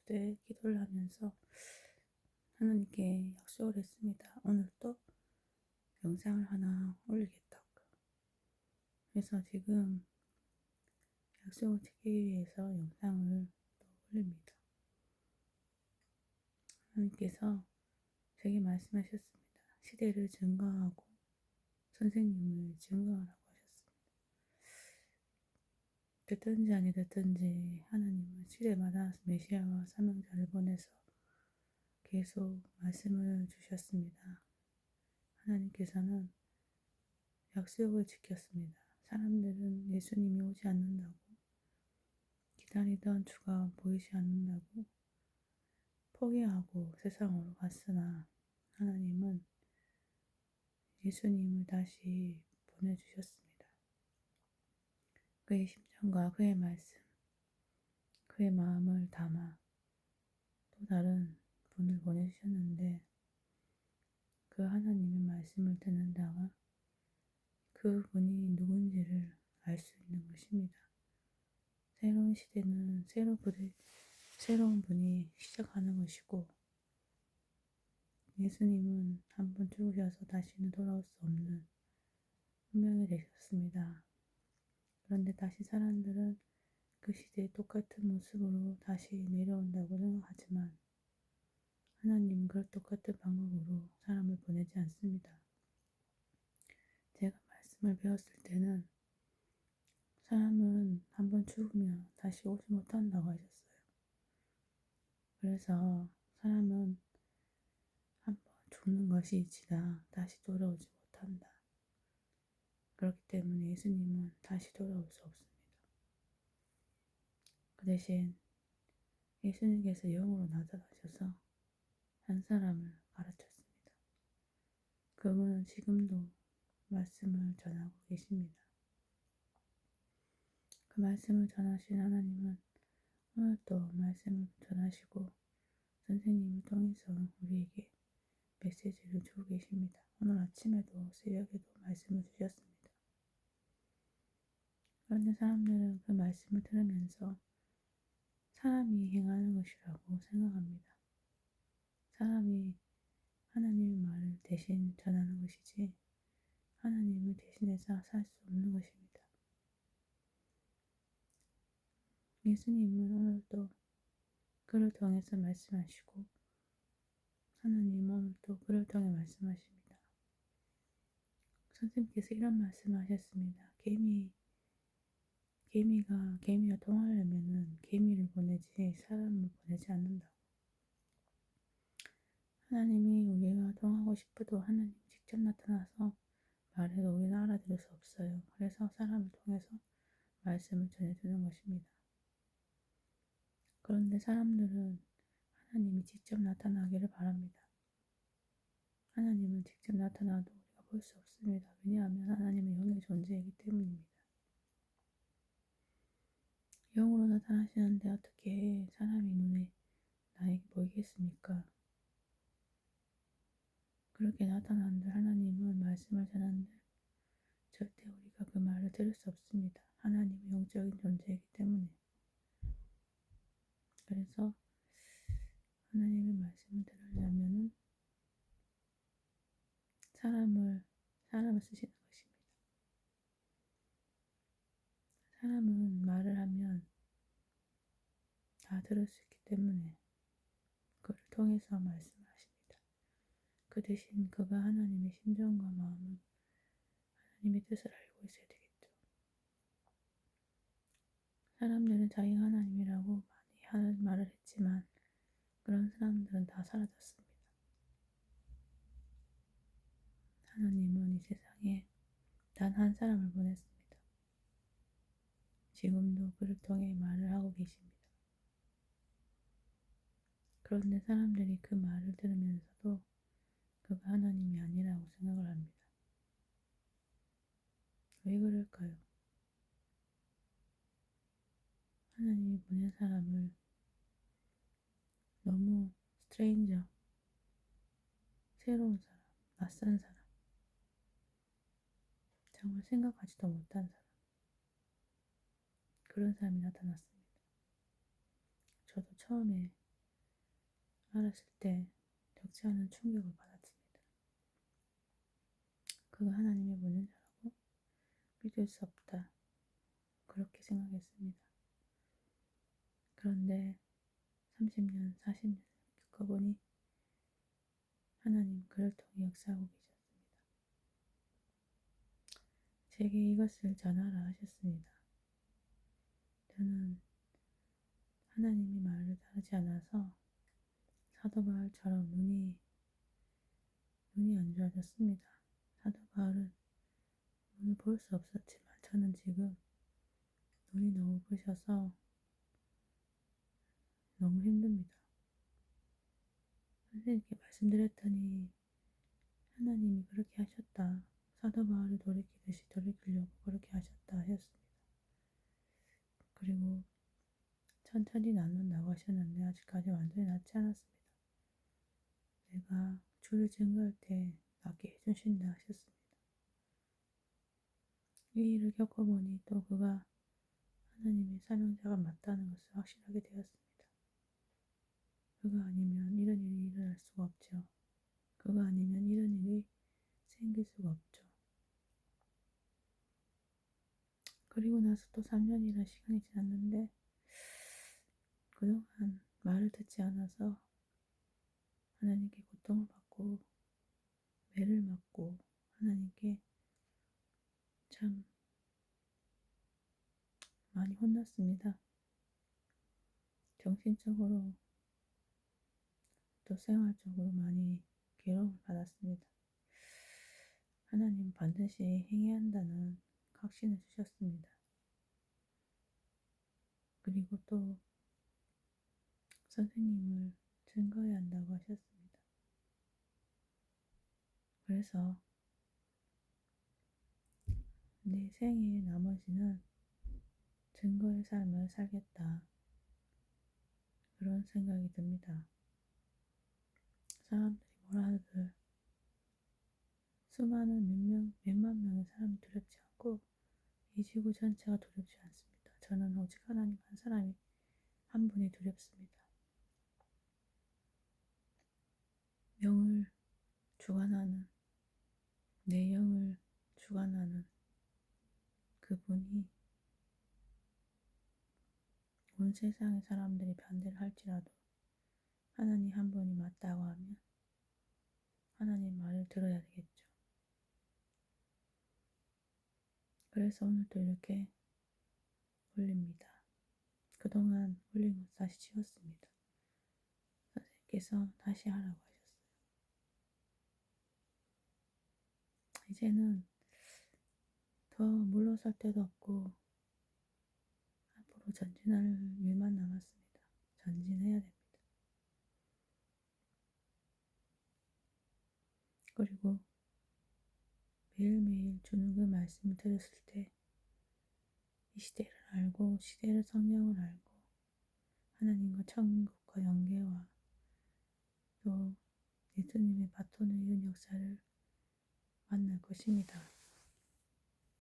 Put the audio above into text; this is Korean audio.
그때 기도를 하면서 하나님께 약속을 했습니다. 오늘 또 영상을 하나 올리겠다고. 그래서 지금 약속을 지키기 위해서 영상을 또 올립니다. 하나님께서 제게 말씀하셨습니다. 시대를 증거하고 선생님을 증거하라고 하셨습니다. 듣든지 아니 듣든지 하나님은 시대마다 메시아와 사명자를 보내서 계속 말씀을 주셨습니다. 하나님께서는 약속을 지켰습니다. 사람들은 예수님이 오지 않는다고, 기다리던 주가 보이지 않는다고 포기하고 세상으로 갔으나 하나님은 예수님을 다시 보내주셨습니다. 그의 심정과 그의 말씀, 그의 마음을 담아 또 다른 분을 보내주셨는데 그 하나님의 말씀을 듣는 자가 그 분이 누군지를 알 수 있는 것입니다. 새로운 시대는 새로운 분이 시작하는 것이고 예수님은 한번 죽으셔서 다시는 돌아올 수 없는 운명이 되셨습니다. 그런데 다시 사람들은 그 시대의 똑같은 모습으로 다시 내려온다고 생각하지만 하나님은 그 똑같은 방법으로 사람을 보내지 않습니다. 제가 말씀을 배웠을 때는 사람은 한번 죽으면 다시 오지 못한다고 하셨어요. 그래서 사람은 한번 죽는 것이 지나 다시 돌아오지 못한다. 그렇기 때문에 예수님은 다시 돌아올 수 없습니다. 그 대신 예수님께서 영으로 나타나셔서 한 사람을 가르쳤습니다. 그분은 지금도 말씀을 전하고 계십니다. 그 말씀을 전하신 하나님은 오늘도 말씀을 전하시고 선생님을 통해서 우리에게 메시지를 주고 계십니다. 오늘 아침에도 새벽에도 말씀을 주셨습니다. 그런데 사람들은 그 말씀을 들으면서 사람이 행하는 것이라고 생각합니다. 사람이 하나님의 말을 대신 전하는 것이지 하나님을 대신해서 살 수 없는 것입니다. 예수님은 오늘도 그를 통해서 말씀하시고 하나님은 오늘도 그를 통해 말씀하십니다. 선생님께서 이런 말씀을 하셨습니다. 개미와 통하려면은 개미를 보내지 사람을 보내지 않는다고. 하나님이 우리와 통하고 싶어도 하나님이 직접 나타나서 말해도 우리는 알아들을 수 없어요. 그래서 사람을 통해서 말씀을 전해주는 것입니다. 그런데 사람들은 하나님이 직접 나타나기를 바랍니다. 하나님은 직접 나타나도 우리가 볼 수 없습니다. 왜냐하면 하나님은 영의 존재이기 때문입니다. 영으로 나타나시는데 어떻게 사람이 눈에 나에게 보이겠습니까? 그렇게 나타나는데 하나님은 말씀을 전하는데 절대 우리가 그 말을 들을 수 없습니다. 하나님은 영적인 존재이기 때문에. 그래서 하나님의 말씀을 들으려면은 사람을 쓰시는 것입니다. 사람은 말을 하면 다 들을 수 있기 때문에 그를 통해서 말씀을 하십니다. 그 대신 그가 하나님의 심정과 마음을 하나님의 뜻을 알고 있어야 되겠죠. 사람들은 자기가 하나님이라고 많이 하는 말을 했지만 그런 사람들은 다 사라졌습니다. 하나님은 이 세상에 단 한 사람을 보냈습니다. 지금도 그를 통해 말을 하고 계십니다. 그런데 사람들이 그 말을 들으면서도 그가 하나님이 아니라고 생각을 합니다. 왜 그럴까요? 하나님이 보낸 사람을 너무 스트레인저, 새로운 사람, 낯선 사람, 정말 생각하지도 못한 사람, 그런 사람이 나타났습니다. 저도 처음에 알았을 때 적지 않은 충격을 받았습니다. 그가 하나님의 보낸자라고 믿을 수 없다. 그렇게 생각했습니다. 그런데 30년, 40년 겪어보니 하나님 그를 통해 역사하고 계셨습니다. 제게 이것을 전하라 하셨습니다. 저는 하나님의 말을 따르지 않아서 사도 바울처럼 눈이 안 좋아졌습니다. 사도 바울은 눈을 볼 수 없었지만 저는 지금 눈이 너무 부셔서 너무 힘듭니다. 선생님께 말씀드렸더니 하나님이 그렇게 하셨다. 사도 바울이 돌이키듯이 돌이키려고 그렇게 하셨다 하셨습니다. 그리고 천천히 낫는다고 하셨는데 아직까지 완전히 낫지 않았습니다. 내가 주를 증거할 때 낫게 해주신다 하셨습니다. 이 일을 겪어보니 또 그가 하나님의 사명자가 맞다는 것을 확실하게 되었습니다. 그가 아니면 이런 일이 일어날 수가 없죠. 그가 아니면 이런 일이 생길 수가 없죠. 그리고 나서 또 3년이라는 시간이 지났는데 그동안 말을 듣지 않아서 하나님께 고통을 받고 매를 맞고 하나님께 참 많이 혼났습니다. 정신적으로 또 생활적으로 많이 괴로움을 받았습니다. 하나님 반드시 행해야 한다는 확신을 주셨습니다. 그리고 또 선생님을 증거해야 한다고 하셨습니다. 그래서 내 생의 나머지는 증거의 삶을 살겠다. 그런 생각이 듭니다. 사람들이 뭐라 하들 수많은 몇만 명의 사람이 두렵지 않고 이 지구 전체가 두렵지 않습니다. 저는 오직 하나님 한 사람이 한 분이 두렵습니다. 영을 주관하는 내 영을 주관하는 그분이 온 세상의 사람들이 반대를 할지라도 하나님 한 분이 맞다고 하면 하나님 말을 들어야 되겠죠. 그래서 오늘도 이렇게 올립니다. 그동안 올린 것 다시 지웠습니다. 선생님께서 다시 하라고 하셨어요. 이제는 더 물러설 데도 없고 앞으로 전진할 일만 남았습니다. 전진해야 됩니다. 그리고 매일매일 주는 그 말씀을 들었을 때 이 시대를 알고 시대의 성령을 알고 하나님과 천국과 연계와 또 예수님의 바톤을 이은 역사를 만날 것입니다.